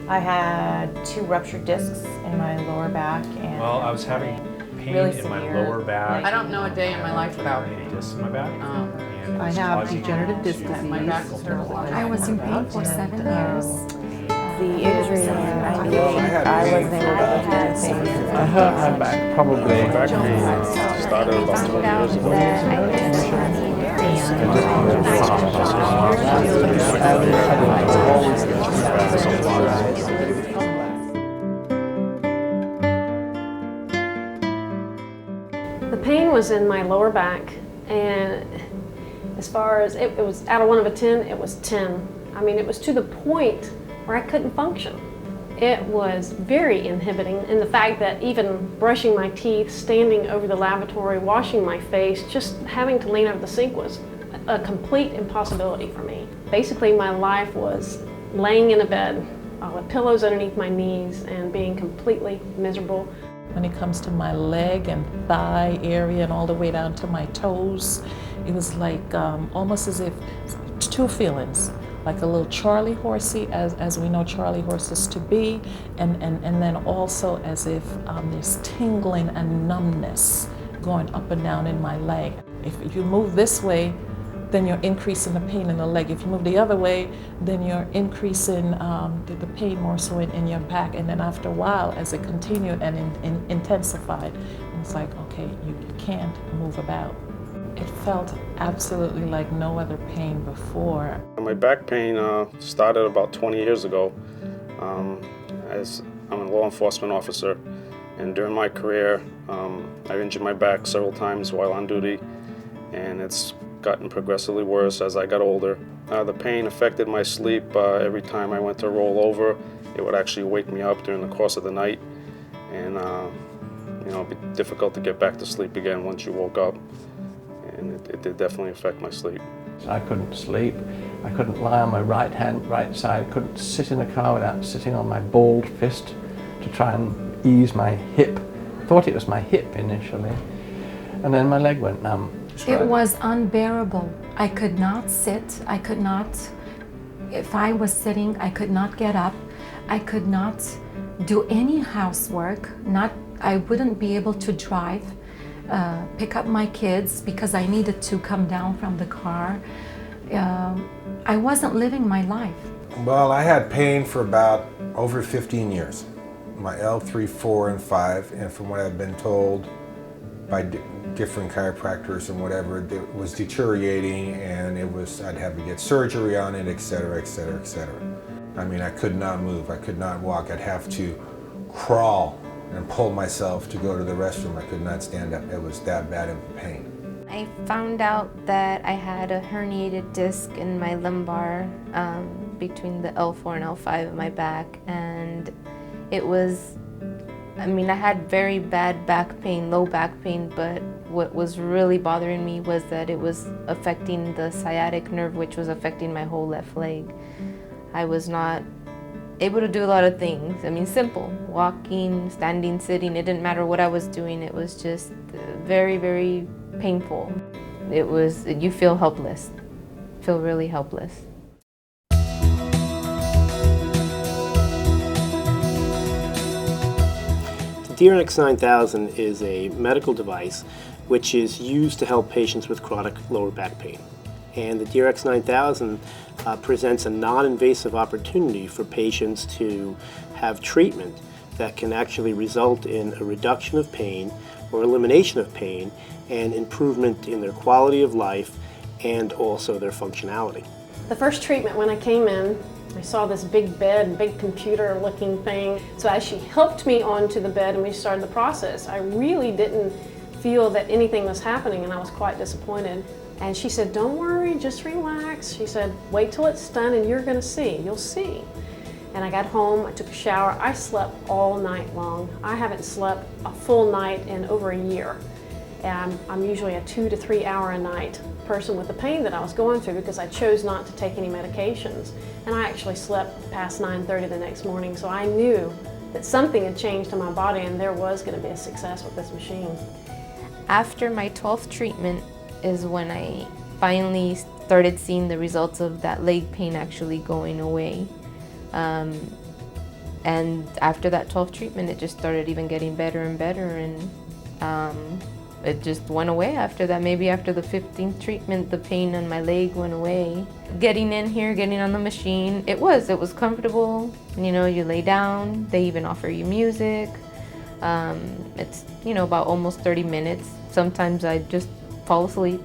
I had 2 ruptured discs in my lower back, and well, I was having pain really in my severe. lower back. I don't know a day in my life without any discs in my back. And it I was have causing degenerative me disc to- disease. my back is terrible. I was in pain for 7 years. the injury, I knew I wasn't able to lift anything. I hurt my back probably. Back pain started about 20 years ago. The pain was in my lower back, and as far as it was out of 1 of 10, it was 10. I mean, it was to the point where I couldn't function. It was very inhibiting in the fact that even brushing my teeth, standing over the lavatory, washing my face, just having to lean over the sink was a complete impossibility for me. Basically, my life was laying in a bed with pillows underneath my knees and being completely miserable. When it comes to my leg and thigh area and all the way down to my toes, it was like almost as if 2 feelings, like a little Charlie horsey, as we know Charlie horses to be, and then also as if there's tingling and numbness going up and down in my leg. If you move this way, then you're increasing the pain in the leg. If you move the other way, then you're increasing the pain more so in your back. And then after a while, as it continued and intensified, it's like, okay, you can't move about. It felt absolutely like no other pain before. My back pain started about 20 years ago. As I'm a law enforcement officer, and during my career, I've injured my back several times while on duty, and it's gotten progressively worse as I got older. The pain affected my sleep. Every time I went to roll over, it would actually wake me up during the course of the night, and it'd be difficult to get back to sleep again once you woke up, and it did definitely affect my sleep. I couldn't sleep. I couldn't lie on my right side. I couldn't sit in the car without sitting on my balled fist to try and ease my hip. Thought it was my hip initially, and then my leg went numb. It was unbearable. I could not sit. I could not, if I was sitting, I could not get up. I could not do any housework. I wouldn't be able to drive, pick up my kids because I needed to come down from the car. I wasn't living my life. Well, I had pain for about over 15 years. My L3, 4, and 5, and from what I've been told by different chiropractors and whatever, it was deteriorating, and I'd have to get surgery on it, etc., etc., etc. I mean, I could not move, I could not walk, I'd have to crawl and pull myself to go to the restroom. I could not stand up, it was that bad of pain. I found out that I had a herniated disc in my lumbar between the L4 and L5 of my back, and it was, I mean, I had very bad back pain, low back pain, but what was really bothering me was that it was affecting the sciatic nerve, which was affecting my whole left leg. I was not able to do a lot of things. I mean, simple, walking, standing, sitting, it didn't matter what I was doing. It was just very, very painful. It was, you feel helpless, feel really helpless. The DRX9000 is a medical device which is used to help patients with chronic lower back pain. And the DRX9000 presents a non-invasive opportunity for patients to have treatment that can actually result in a reduction of pain or elimination of pain and improvement in their quality of life and also their functionality. The first treatment, when I came in, I saw this big bed, big computer looking thing. So as she helped me onto the bed and we started the process, I really didn't feel that anything was happening, and I was quite disappointed. And she said, don't worry, just relax. She said, wait till it's done and you're gonna see, you'll see. And I got home, I took a shower, I slept all night long. I haven't slept a full night in over a year. And I'm usually a 2 to 3 hour a night person with the pain that I was going through because I chose not to take any medications. And I actually slept past 9:30 the next morning, so I knew that something had changed in my body and there was going to be a success with this machine. After my 12th treatment is when I finally started seeing the results of that leg pain actually going away. And after that 12th treatment, it just started even getting better and better, and it just went away after that. Maybe after the 15th treatment, the pain on my leg went away. Getting in here, getting on the machine, it was comfortable. You know, you lay down, they even offer you music. It's, you know, about almost 30 minutes. Sometimes I just fall asleep.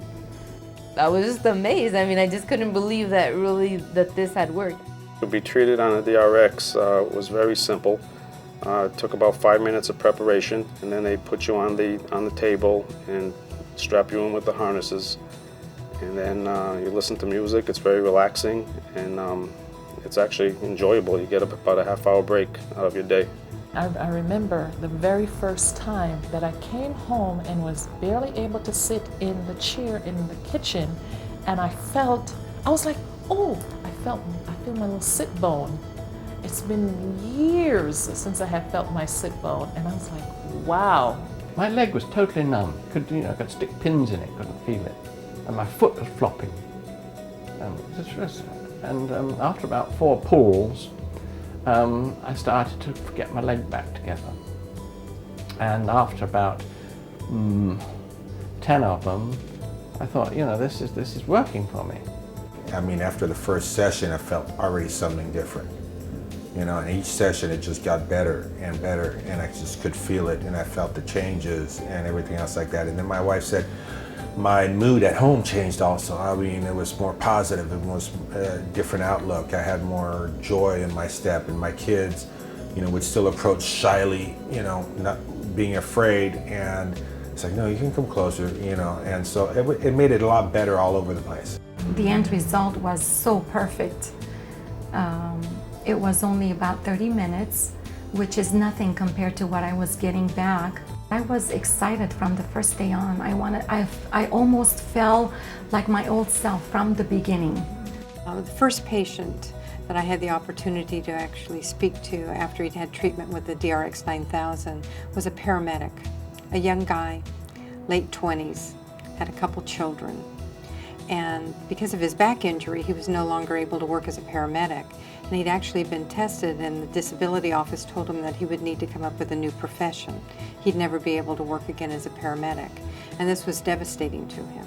I was just amazed. I mean, I just couldn't believe that this had worked. To be treated on a DRX was very simple. It took about 5 minutes of preparation, and then they put you on the table and strap you in with the harnesses. And then you listen to music. It's very relaxing, and it's actually enjoyable. You get about a half-hour break out of your day. I remember the very first time that I came home and was barely able to sit in the chair in the kitchen, and I was like, oh, I feel my little sit bone. It's been years since I have felt my sit bone, and I was like, wow. My leg was totally numb. I could stick pins in it, couldn't feel it. And my foot was flopping. And after about 4 pulls, I started to get my leg back together. And after about 10 of them, I thought, you know, this is working for me. I mean, after the first session, I felt already something different. You know, and each session it just got better and better, and I just could feel it, and I felt the changes and everything else like that. And then my wife said my mood at home changed also. I mean, it was more positive, it was a different outlook. I had more joy in my step, and my kids, you know, would still approach shyly, you know, not being afraid, and it's like, no, you can come closer, you know, and so it made it a lot better all over the place. The end result was so perfect. It was only about 30 minutes, which is nothing compared to what I was getting back. I was excited from the first day on. I almost felt like my old self from the beginning. The first patient that I had the opportunity to actually speak to after he'd had treatment with the DRX9000 was a paramedic, a young guy, late 20s, had a couple children. And because of his back injury, he was no longer able to work as a paramedic. And he'd actually been tested, and the disability office told him that he would need to come up with a new profession. He'd never be able to work again as a paramedic. And this was devastating to him.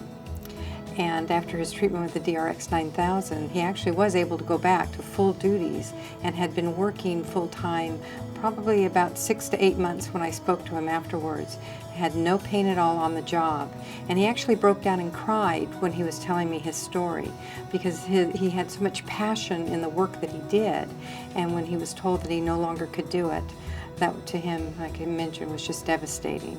And after his treatment with the DRX9000, he actually was able to go back to full duties and had been working full-time probably about 6 to 8 months when I spoke to him afterwards. He had no pain at all on the job. And he actually broke down and cried when he was telling me his story, because he had so much passion in the work that he did. And when he was told that he no longer could do it, that to him, like I mentioned, was just devastating.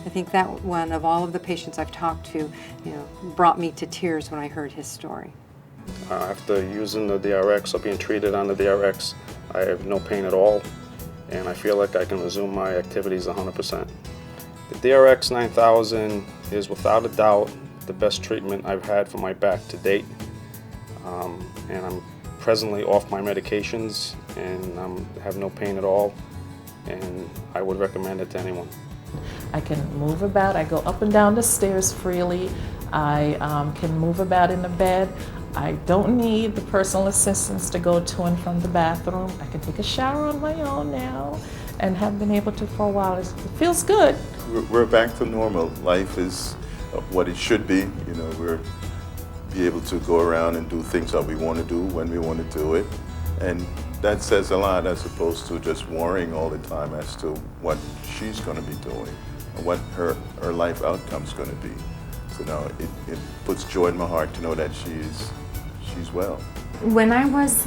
I think that one of all of the patients I've talked to, you know, brought me to tears when I heard his story. After using the DRX or being treated on the DRX, I have no pain at all, and I feel like I can resume my activities 100%. The DRX9000 is without a doubt the best treatment I've had for my back to date, and I'm presently off my medications and have no pain at all, and I would recommend it to anyone. I can move about. I go up and down the stairs freely. I can move about in the bed. I don't need the personal assistance to go to and from the bathroom. I can take a shower on my own now, and have been able to for a while. It feels good. We're back to normal. Life is what it should be. You know, we're be able to go around and do things that we want to do when we want to do it, and that says a lot as opposed to just worrying all the time as to what she's going to be doing and what her life outcome's going to be. So now it puts joy in my heart to know that she's well. When I was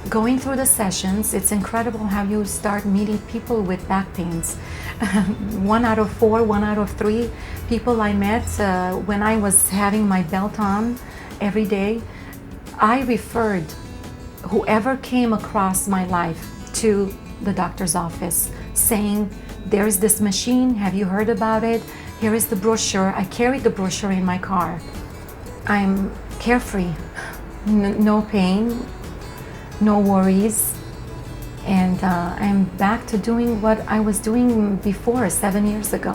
going through the sessions, it's incredible how you start meeting people with back pains. 1 out of 4, 1 out of 3 people I met when I was having my belt on every day, I referred whoever came across my life to the doctor's office saying, there's this machine, have you heard about it? Here is the brochure. I carried the brochure in my car. I'm carefree, no pain, no worries, and I'm back to doing what I was doing before 7 years ago.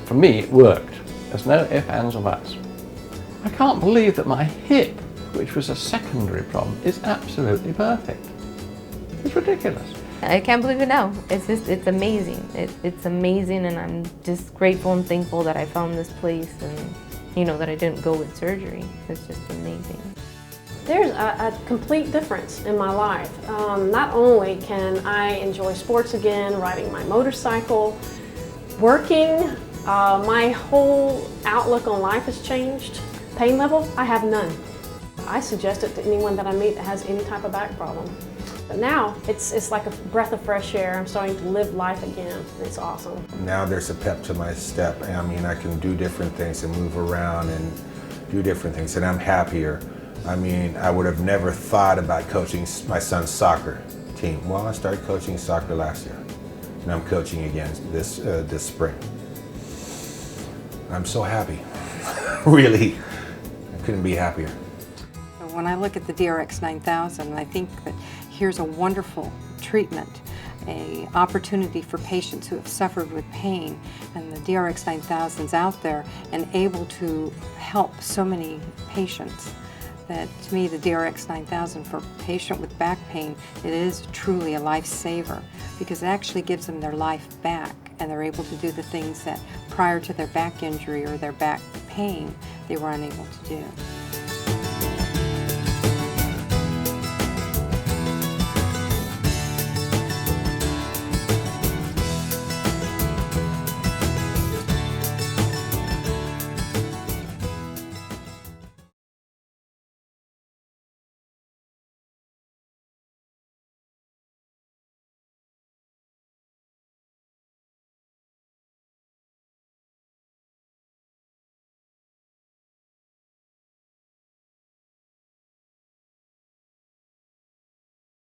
For me, it worked. There's no ifs, ands, or buts. I can't believe that my hip, which was a secondary problem, is absolutely perfect. It's ridiculous. I can't believe it now. It's amazing. It's amazing, and I'm just grateful and thankful that I found this place, and that I didn't go with surgery. It's just amazing. There's a complete difference in my life. Not only can I enjoy sports again, riding my motorcycle, working, my whole outlook on life has changed. Pain level, I have none. I suggest it to anyone that I meet that has any type of back problem. But now, it's like a breath of fresh air. I'm starting to live life again. It's awesome. Now there's a pep to my step. I mean, I can do different things and move around and do different things, and I'm happier. I mean, I would have never thought about coaching my son's soccer team. Well, I started coaching soccer last year, and I'm coaching again this spring. I'm so happy. Really, I couldn't be happier. When I look at the DRX9000, I think that here's a wonderful treatment, an opportunity for patients who have suffered with pain, and the DRX9000's out there and able to help so many patients. That to me, the DRX9000 for a patient with back pain, it is truly a lifesaver, because it actually gives them their life back, and they're able to do the things that prior to their back injury or their back pain, they were unable to do.